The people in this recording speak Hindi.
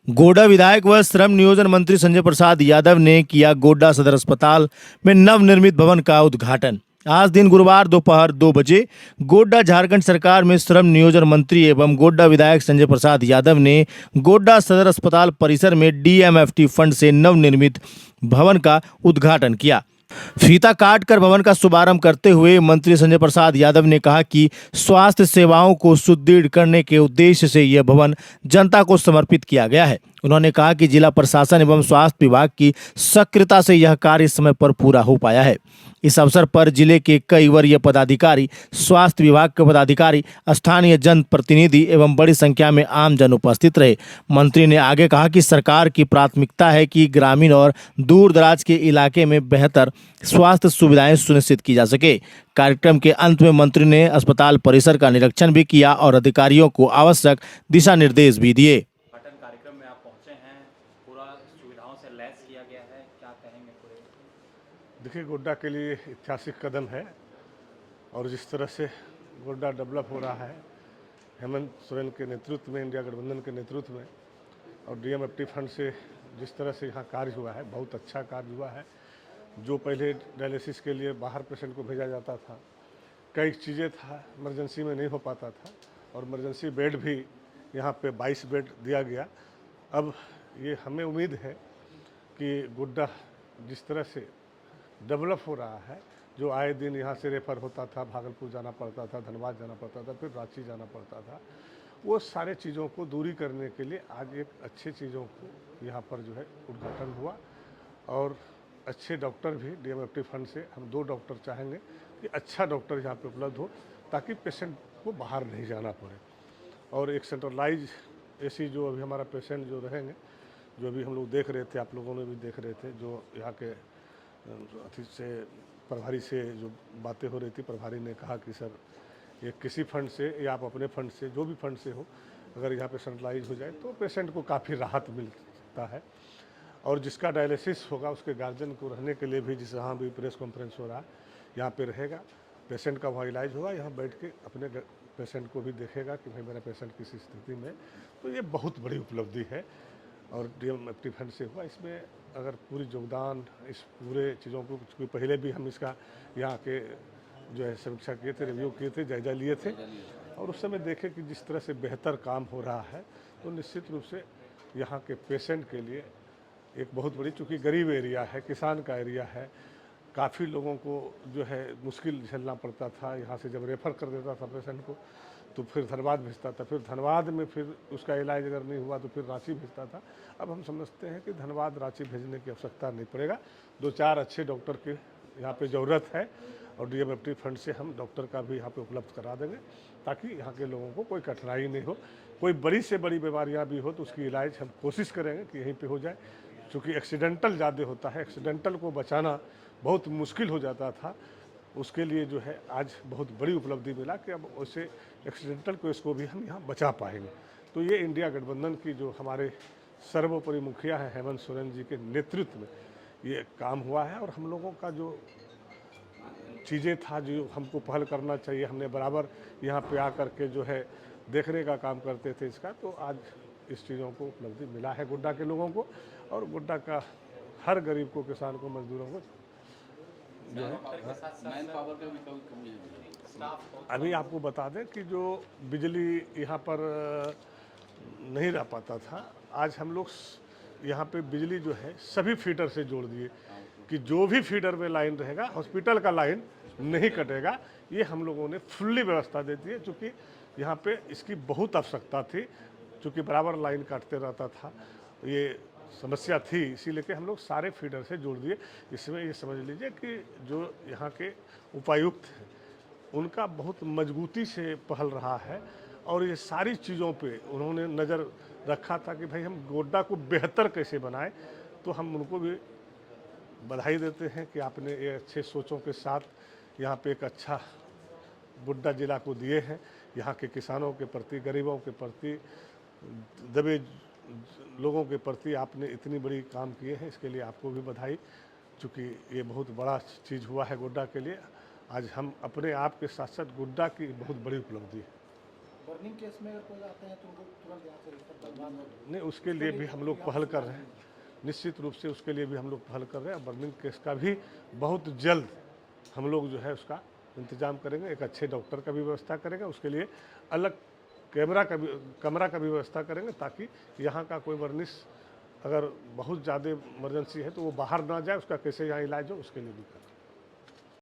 गोड्डा विधायक व श्रम नियोजन मंत्री संजय प्रसाद यादव ने किया गोड्डा सदर अस्पताल में नवनिर्मित भवन का उद्घाटन। आज दिन गुरुवार दोपहर 2 बजे गोड्डा झारखंड सरकार में श्रम नियोजन मंत्री एवं गोड्डा विधायक संजय प्रसाद यादव ने गोड्डा सदर अस्पताल परिसर में डीएमएफटी फंड से नवनिर्मित भवन का उद्घाटन किया। फीता काट कर भवन का शुभारंभ करते हुए मंत्री संजय प्रसाद यादव ने कहा कि स्वास्थ्य सेवाओं को सुदृढ़ करने के उद्देश्य से यह भवन जनता को समर्पित किया गया है। उन्होंने कहा कि जिला प्रशासन एवं स्वास्थ्य विभाग की सक्रियता से यह कार्य समय पर पूरा हो पाया है। इस अवसर पर जिले के कई वरीय पदाधिकारी, स्वास्थ्य विभाग के पदाधिकारी, स्थानीय जनप्रतिनिधि एवं बड़ी संख्या में आमजन उपस्थित रहे। मंत्री ने आगे कहा कि सरकार की प्राथमिकता है कि ग्रामीण और दूर दराज के इलाके में बेहतर स्वास्थ्य सुविधाएं सुनिश्चित की जा सके। कार्यक्रम के अंत में मंत्री ने अस्पताल परिसर का निरीक्षण भी किया और अधिकारियों को आवश्यक दिशा निर्देश भी दिए। उद्घाटन कार्यक्रम में आप पहुंचे हैं, पूरा सुविधाओं से लैस किया गया है, क्या कहेंगे पूरे? देखिए, गोड्डा के लिए ऐतिहासिक कदम है और जिस तरह से गोड्डा डेवलप हो रहा है हेमंत सोरेन के नेतृत्व में, इंडिया गठबंधन के नेतृत्व में और डीएमएफटी फंड से जिस तरह से यहाँ कार्य हुआ है, बहुत अच्छा कार्य हुआ है। जो पहले डायलिसिस के लिए बाहर पेशेंट को भेजा जाता था, कई चीज़ें था इमरजेंसी में नहीं हो पाता था और इमरजेंसी बेड भी यहाँ पे 22 बेड दिया गया। अब ये हमें उम्मीद है कि गोड्डा जिस तरह से डेवलप हो रहा है, जो आए दिन यहाँ से रेफर होता था, भागलपुर जाना पड़ता था, धनबाद जाना पड़ता था, फिर रांची जाना पड़ता था, वो सारे चीज़ों को दूरी करने के लिए आज एक अच्छे चीज़ों को यहाँ पर जो है उद्घाटन हुआ और अच्छे डॉक्टर भी डीएमएफटी फंड से हम 2 डॉक्टर चाहेंगे कि अच्छा डॉक्टर यहाँ पे उपलब्ध हो ताकि पेशेंट को बाहर नहीं जाना पड़े। और एक सेंट्रलाइज एसी जो अभी हमारा पेशेंट जो रहेंगे, जो अभी हम लोग देख रहे थे, आप लोगों ने भी देख रहे थे, जो यहाँ के अथी से प्रभारी से जो बातें हो रही थी, प्रभारी ने कहा कि सर ये किसी फंड से या आप अपने फंड से, जो भी फंड से हो, अगर यहाँ पे सेंट्रलाइज हो जाए तो पेशेंट को काफ़ी राहत मिलता है। और जिसका डायलिसिस होगा उसके गार्जियन को रहने के लिए भी, जिस यहाँ भी प्रेस कॉन्फ्रेंस हो रहा है, यहाँ पे रहेगा, पेशेंट का वहाँ इलाज होगा, यहाँ बैठ के अपने पेशेंट को भी देखेगा कि भाई मेरा पेशेंट किस स्थिति में। तो ये बहुत बड़ी उपलब्धि है और डीएमएफटी फंड से हुआ। इसमें अगर पूरी योगदान इस पूरे चीज़ों को पहले भी हम इसका यहाँ के जो है समीक्षा किए थे, रिव्यू किए थे, जायजा लिए थे और उस समय देखे कि जिस तरह से बेहतर काम हो रहा है तो निश्चित रूप से यहाँ के पेशेंट के लिए एक बहुत बड़ी, चूँकि गरीब एरिया है, किसान का एरिया है, काफ़ी लोगों को जो है मुश्किल झेलना पड़ता था। यहाँ से जब रेफ़र कर देता था पेशेंट को तो फिर धनबाद भेजता था, फिर धनबाद में फिर उसका इलाज अगर नहीं हुआ तो फिर रांची भेजता था। अब हम समझते हैं कि धनबाद रांची भेजने की आवश्यकता नहीं पड़ेगा। 2-4 अच्छे डॉक्टर की यहाँ पे ज़रूरत है और डीएमएफटी फंड से हम डॉक्टर का भी यहाँ पे उपलब्ध करा देंगे ताकि यहाँ के लोगों को कोई कठिनाई नहीं हो। कोई बड़ी से बड़ी बीमारियाँ भी हो तो उसकी इलाज हम कोशिश करेंगे कि यहीं पर हो जाए, चूँकि एक्सीडेंटल ज़्यादा होता है, एक्सीडेंटल को बचाना बहुत मुश्किल हो जाता था। उसके लिए जो है आज बहुत बड़ी उपलब्धि मिला कि अब वैसे एक्सीडेंटल केस को भी हम यहाँ बचा पाएंगे। तो ये इंडिया गठबंधन की जो हमारे सर्वोपरि मुखिया है हेमंत सोरेन जी के नेतृत्व में ये काम हुआ है और हम लोगों का जो चीज़ें था जो हमको पहल करना चाहिए, हमने बराबर यहाँ पे आकर के जो है देखने का काम करते थे इसका, तो आज इस चीज़ों को उपलब्धि मिला है गोड्डा के लोगों को और गोड्डा का हर गरीब को, किसान को, मजदूरों को जो है। अभी आपको बता दें कि जो बिजली यहाँ पर नहीं रह पाता था, आज हम लोग यहाँ पे बिजली जो है सभी फीडर से जोड़ दिए कि जो भी फीडर में लाइन रहेगा, हॉस्पिटल का लाइन नहीं कटेगा। ये हम लोगों ने फुल्ली व्यवस्था दे दी है, चूँकि यहाँ पे इसकी बहुत आवश्यकता थी, चूँकि बराबर लाइन काटते रहता था, ये समस्या थी, इसीलिए कि हम लोग सारे फीडर से जोड़ दिए। इसमें ये समझ लीजिए कि जो यहाँ के उपायुक्त हैं उनका बहुत मजबूती से पहल रहा है और ये सारी चीज़ों पे उन्होंने नज़र रखा था कि भाई हम गोड्डा को बेहतर कैसे बनाएं। तो हम उनको भी बधाई देते हैं कि आपने ये अच्छे सोचों के साथ यहाँ पे एक अच्छा गोड्डा जिला को दिए हैं। यहाँ के किसानों के प्रति, गरीबों के प्रति, दबे लोगों के प्रति आपने इतनी बड़ी काम किए हैं, इसके लिए आपको भी बधाई। चूँकि ये बहुत बड़ा चीज़ हुआ है गोड्डा के लिए, आज हम अपने आप के साथ साथ गोड्डा की बहुत बड़ी उपलब्धि है। बर्निंग केस में अगर कोई आते हैं तो उनको तुरंत यहाँ से रेफर करवा दो। नहीं, उसके लिए भी हम लोग पहल कर रहे हैं, निश्चित रूप से उसके लिए भी हम लोग पहल कर रहे हैं। बर्निंग केस का भी बहुत जल्द हम लोग जो है उसका इंतजाम करेंगे, एक अच्छे डॉक्टर का भी व्यवस्था करेंगे, उसके लिए अलग कमरा का भी व्यवस्था करेंगे, ताकि यहाँ का कोई वर्निश अगर बहुत ज़्यादा इमरजेंसी है तो वो बाहर ना जाए, उसका कैसे यहाँ इलाज हो उसके लिए भी करें।